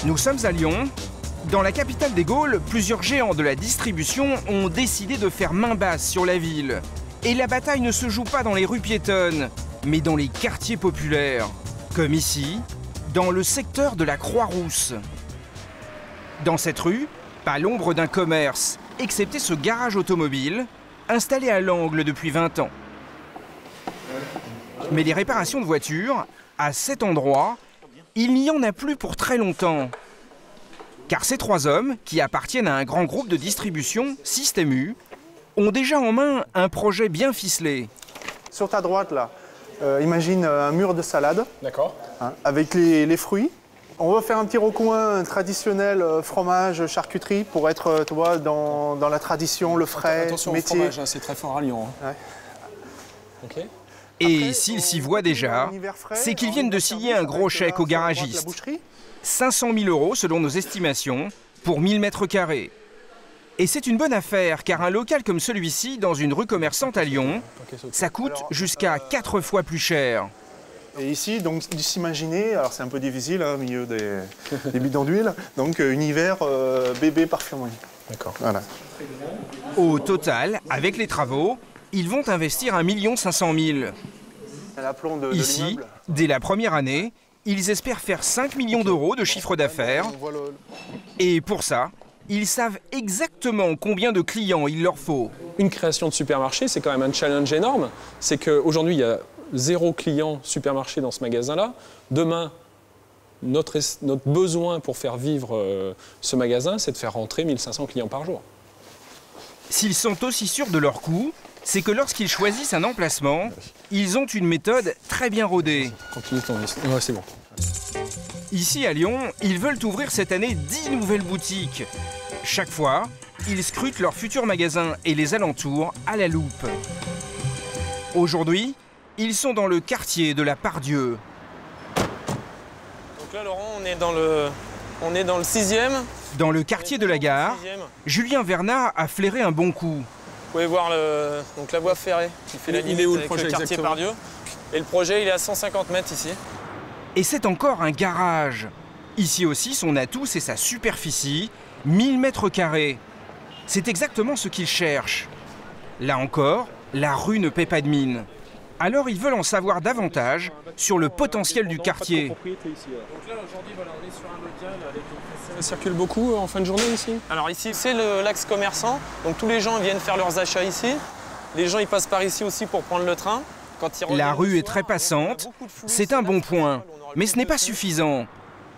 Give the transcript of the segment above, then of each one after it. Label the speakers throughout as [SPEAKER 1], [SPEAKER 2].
[SPEAKER 1] Nous sommes à Lyon. Dans la capitale des Gaules, plusieurs géants de la distribution ont décidé de faire main basse sur la ville. Et la bataille ne se joue pas dans les rues piétonnes, mais dans les quartiers populaires. Comme ici, dans le secteur de la Croix-Rousse. Dans cette rue, pas l'ombre d'un commerce, excepté ce garage automobile, installé à l'angle depuis 20 ans. Mais les réparations de voitures, à cet endroit, il n'y en a plus pour très longtemps. Car ces trois hommes, qui appartiennent à un grand groupe de distribution, Système U, ont déjà en main un projet bien ficelé.
[SPEAKER 2] Sur ta droite, là, imagine un mur de salade.
[SPEAKER 3] D'accord.
[SPEAKER 2] Hein, avec les fruits. On va faire un petit recoin traditionnel fromage, charcuterie pour être tu vois, dans la tradition, le frais,
[SPEAKER 3] attention
[SPEAKER 2] métier.
[SPEAKER 3] au fromage, hein, c'est très fort à Lyon. Hein.
[SPEAKER 2] Ouais.
[SPEAKER 3] Ok.
[SPEAKER 1] Et s'ils s'y voient déjà, c'est qu'ils viennent de signer un gros chèque au garagiste. 500 000 € selon nos estimations, pour 1000 mètres carrés. Et c'est une bonne affaire, car un local comme celui-ci, dans une rue commerçante à Lyon, ça coûte jusqu'à 4 fois plus cher.
[SPEAKER 2] Et ici, donc, s'imaginer, alors c'est un peu difficile hein, au milieu des bidons d'huile, donc univers bébé parfumerie.
[SPEAKER 3] D'accord.
[SPEAKER 2] Voilà.
[SPEAKER 1] Au total, avec les travaux, ils vont investir 1 500 000 €.
[SPEAKER 2] L'aplomb de
[SPEAKER 1] Ici,
[SPEAKER 2] l'immeuble.
[SPEAKER 1] dès la première année, ils espèrent faire 5 millions d'euros de chiffre d'affaires. Et pour ça, ils savent exactement combien de clients il leur faut.
[SPEAKER 3] Une création de supermarché, c'est quand même un challenge énorme. C'est qu'aujourd'hui, il y a 0 client supermarché dans ce magasin-là. Demain, notre besoin pour faire vivre ce magasin, c'est de faire rentrer 1500 clients par jour.
[SPEAKER 1] S'ils sont aussi sûrs de leur coût, c'est que lorsqu'ils choisissent un emplacement, ils ont une méthode très bien rodée.
[SPEAKER 3] Continue ton liste. Ouais, c'est bon.
[SPEAKER 1] Ici à Lyon, ils veulent ouvrir cette année 10 nouvelles boutiques. Chaque fois, ils scrutent leurs futurs magasins et les alentours à la loupe. Aujourd'hui, ils sont dans le quartier de la Pardieu.
[SPEAKER 4] Donc là, Laurent, on est dans le 6e.
[SPEAKER 1] Dans le quartier de la gare, Julien Vernat a flairé un bon coup.
[SPEAKER 4] Vous pouvez voir donc la voie ferrée qui fait la limite
[SPEAKER 3] est où, le
[SPEAKER 4] avec
[SPEAKER 3] projet,
[SPEAKER 4] le quartier
[SPEAKER 3] exactement
[SPEAKER 4] Pardieu. Et le projet, il est à 150 mètres ici.
[SPEAKER 1] Et c'est encore un garage. Ici aussi, son atout, c'est sa superficie, 1000 mètres carrés. C'est exactement ce qu'ils cherchent. Là encore, la rue ne paie pas de mine. Alors ils veulent en savoir davantage sur le potentiel du quartier.
[SPEAKER 4] Donc là, aujourd'hui, voilà, on est sur un local avec
[SPEAKER 3] Ça circule beaucoup en fin de journée ici?
[SPEAKER 4] Alors ici, c'est l'axe commerçant. Donc tous les gens viennent faire leurs achats ici. Les gens, ils passent par ici aussi pour prendre le train. Quand ils reviennent
[SPEAKER 1] La rue
[SPEAKER 4] le
[SPEAKER 1] est très
[SPEAKER 4] soir,
[SPEAKER 1] passante,
[SPEAKER 4] beaucoup de flux,
[SPEAKER 1] c'est un bon point.
[SPEAKER 4] on aura
[SPEAKER 1] Mais
[SPEAKER 4] plus
[SPEAKER 1] ce n'est
[SPEAKER 4] de
[SPEAKER 1] pas
[SPEAKER 4] place.
[SPEAKER 1] suffisant.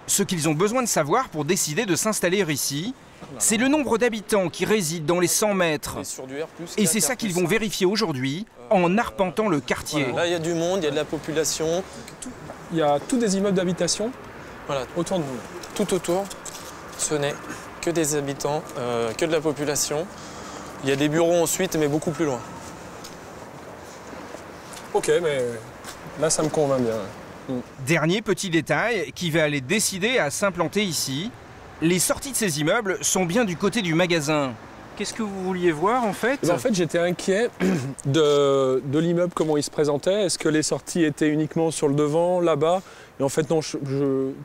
[SPEAKER 1] Ce qu'ils ont besoin de savoir pour décider de s'installer ici, c'est le nombre d'habitants qui résident dans les 100 mètres.
[SPEAKER 4] Et sur du R+,
[SPEAKER 1] Et c'est ça qu'ils vont vérifier aujourd'hui en arpentant le quartier.
[SPEAKER 4] Là, il y a du monde, il y a de la population.
[SPEAKER 3] Il y a tous des immeubles d'habitation
[SPEAKER 4] Voilà,
[SPEAKER 3] autour de vous.
[SPEAKER 4] tout autour, ce n'est que des habitants, que de la population. Il y a des bureaux ensuite, mais beaucoup plus loin.
[SPEAKER 3] Ok, mais là, ça me convainc bien.
[SPEAKER 1] Dernier petit détail qui va les décider à s'implanter ici. Les sorties de ces immeubles sont bien du côté du magasin. Qu'est-ce que vous vouliez voir en fait?
[SPEAKER 3] Eh ben, en fait, j'étais inquiet de l'immeuble, comment il se présentait. Est-ce que les sorties étaient uniquement sur le devant, là-bas? Et en fait, non,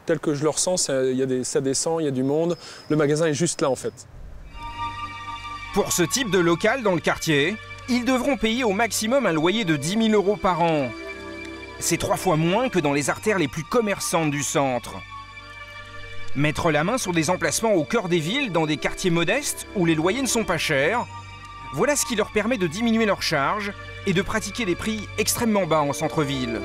[SPEAKER 3] tel que je le ressens, ça descend, il y a du monde. Le magasin est juste là, en fait.
[SPEAKER 1] Pour ce type de local dans le quartier, ils devront payer au maximum un loyer de 10 000 € par an. C'est 3 fois moins que dans les artères les plus commerçantes du centre. Mettre la main sur des emplacements au cœur des villes, dans des quartiers modestes où les loyers ne sont pas chers, voilà ce qui leur permet de diminuer leurs charges et de pratiquer des prix extrêmement bas en centre-ville.